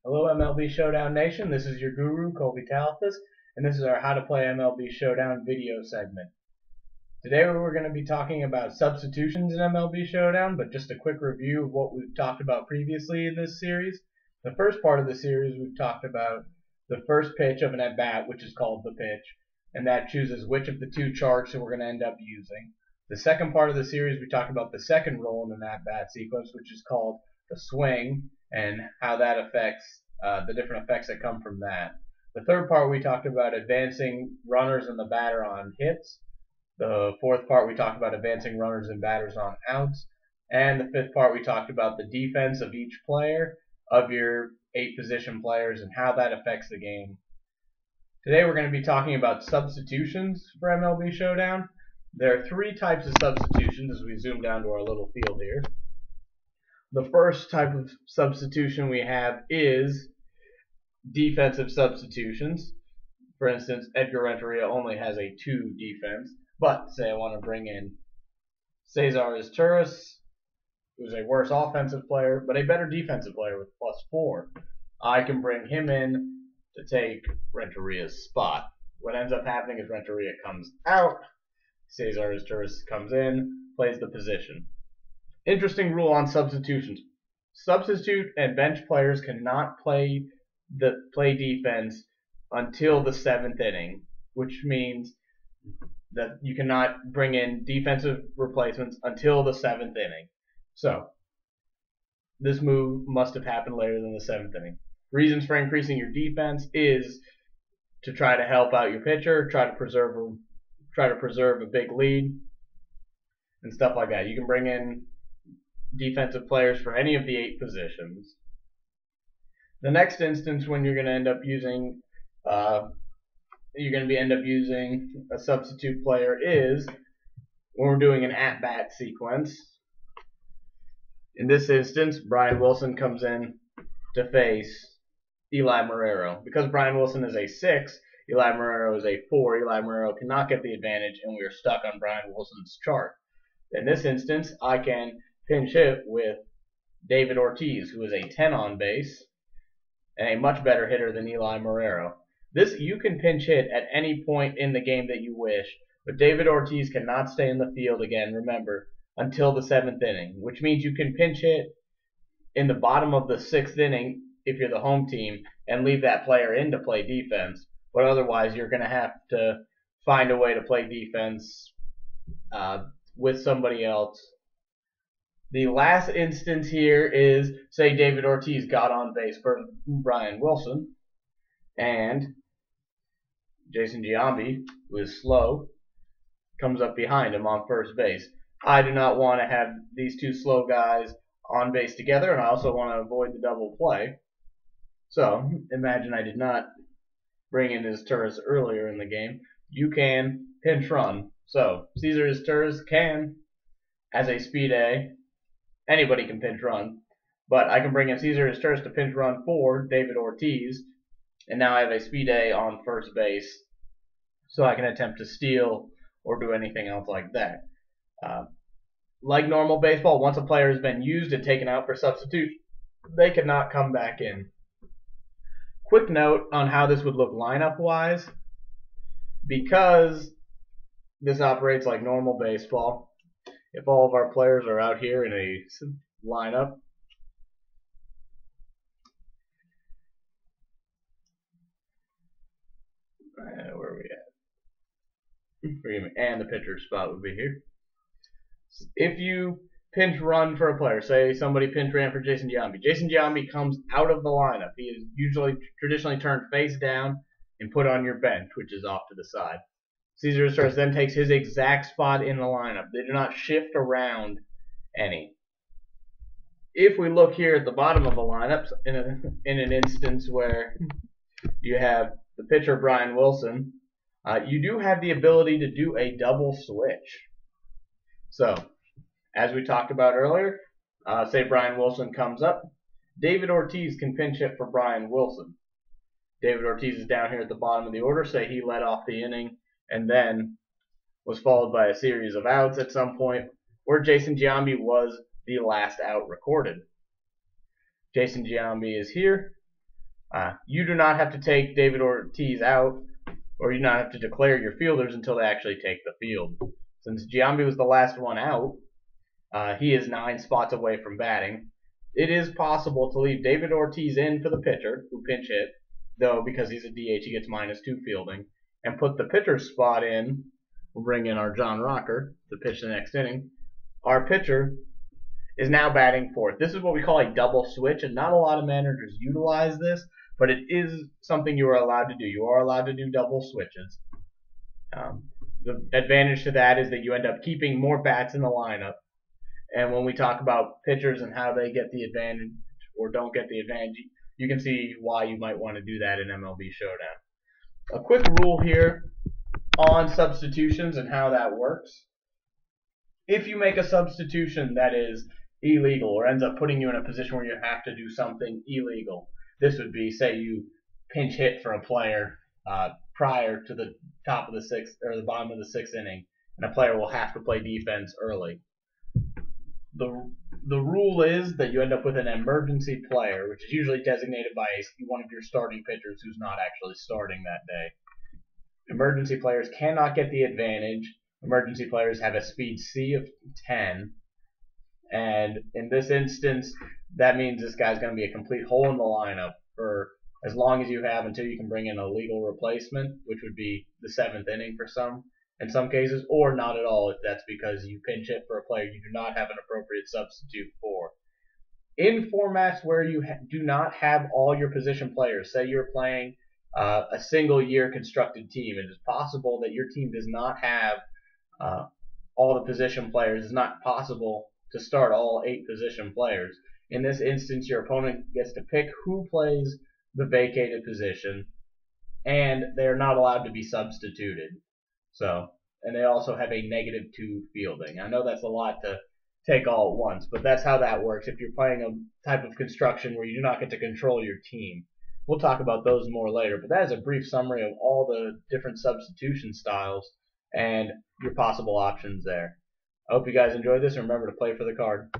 Hello MLB Showdown Nation, this is your guru, Colby Talithus, and this is our How to Play MLB Showdown video segment. Today we're going to be talking about substitutions in MLB Showdown, but just a quick review of what we've talked about previously in this series. The first part of the series we've talked about the first pitch of an at-bat, which is called the pitch, and that chooses which of the two charts that we're going to end up using. The second part of the series we talked about the second roll in an at-bat sequence, which is called the swing, and how that affects the different effects that come from that. The third part we talked about advancing runners and the batter on hits. The fourth part we talked about advancing runners and batters on outs. And the fifth part we talked about the defense of each player, of your 8 position players, and how that affects the game. Today we're going to be talking about substitutions for MLB Showdown. There are 3 types of substitutions as we zoom down to our little field here. The first type of substitution we have is defensive substitutions. For instance, Edgar Renteria only has a 2 defense, but say I want to bring in Cesar Izturis, who's a worse offensive player, but a better defensive player with +4. I can bring him in to take Renteria's spot. What ends up happening is Renteria comes out, Cesar Izturis comes in, plays the position. Interesting rule on substitutions. Substitute and bench players cannot play defense until the 7th inning, which means that you cannot bring in defensive replacements until the 7th inning. So, this move must have happened later than the 7th inning. Reasons for increasing your defense is to try to help out your pitcher, try to preserve a big lead, and stuff like that. You can bring in defensive players for any of the 8 positions. The next instance when you're going to end up using a substitute player is when we're doing an at-bat sequence. In this instance, Brian Wilson comes in to face Eli Marrero. Because Brian Wilson is a 6, Eli Marrero is a 4. Eli Marrero cannot get the advantage, and we are stuck on Brian Wilson's chart. In this instance, I can pinch hit with David Ortiz, who is a 10 on base and a much better hitter than Eli Marrero. You can pinch hit at any point in the game that you wish, but David Ortiz cannot stay in the field again, remember, until the 7th inning, which means you can pinch hit in the bottom of the 6th inning if you're the home team and leave that player in to play defense, but otherwise you're going to have to find a way to play defense with somebody else. The last instance here is, say David Ortiz got on base for Brian Wilson, and Jason Giambi, who is slow, comes up behind him on first base. I do not want to have these 2 slow guys on base together, and I also want to avoid the double play. So, imagine I did not bring in Izturis earlier in the game. You can pinch run. So, Cesar Izturis can, as a speed A, anybody can pinch run, but I can bring in Cesar Izturis to pinch run for David Ortiz, and now I have a speed A on first base, so I can attempt to steal or do anything else like that. Like normal baseball, once a player has been used and taken out for substitution, they cannot come back in. Quick note on how this would look lineup-wise. Because this operates like normal baseball, if all of our players are out here in a lineup, where are we at? And the pitcher's spot would be here. If you pinch run for a player, say somebody pinch ran for Jason Giambi. Jason Giambi comes out of the lineup. He is usually traditionally turned face down and put on your bench, which is off to the side. Cesar Izturis then takes his exact spot in the lineup. They do not shift around any. If we look here at the bottom of the lineup, in an instance where you have the pitcher Brian Wilson, you do have the ability to do a double switch. So, as we talked about earlier, say Brian Wilson comes up, David Ortiz can pinch hit for Brian Wilson. David Ortiz is down here at the bottom of the order. Say he led off the inning and then was followed by a series of outs at some point, where Jason Giambi was the last out recorded. Jason Giambi is here. You do not have to take David Ortiz out, or you do not have to declare your fielders until they actually take the field. Since Giambi was the last one out, he is 9 spots away from batting. It is possible to leave David Ortiz in for the pitcher, who pinch hit, though because he's a DH he gets -2 fielding, and put the pitcher's spot in. We'll bring in our John Rocker to pitch the next inning. Our pitcher is now batting 4th. This is what we call a double switch, and not a lot of managers utilize this, but it is something you are allowed to do. You are allowed to do double switches. The advantage to that is that you end up keeping more bats in the lineup. And when we talk about pitchers and how they get the advantage or don't get the advantage, you can see why you might want to do that in MLB Showdown. A quick rule here on substitutions and how that works. If you make a substitution that is illegal or ends up putting you in a position where you have to do something illegal, this would be, say you pinch hit for a player prior to the top of the 6th or the bottom of the 6th inning, and a player will have to play defense early. The rule is that you end up with an emergency player, which is usually designated by one of your starting pitchers who's not actually starting that day. Emergency players cannot get the advantage. Emergency players have a speed C of 10, and in this instance, that means this guy's going to be a complete hole in the lineup for as long as you have until you can bring in a legal replacement, which would be the 7th inning for in some cases, or not at all if that's because you pinch hit for a player you do not have an appropriate substitute for. In formats where you do not have all your position players, say you're playing a single year constructed team, it is possible that your team does not have all the position players. It's not possible to start all 8 position players. In this instance, your opponent gets to pick who plays the vacated position, and they're not allowed to be substituted. And they also have a -2 fielding. I know that's a lot to take all at once, but that's how that works if you're playing a type of construction where you do not get to control your team. We'll talk about those more later, but that is a brief summary of all the different substitution styles and your possible options there. I hope you guys enjoyed this, and remember to play for the card.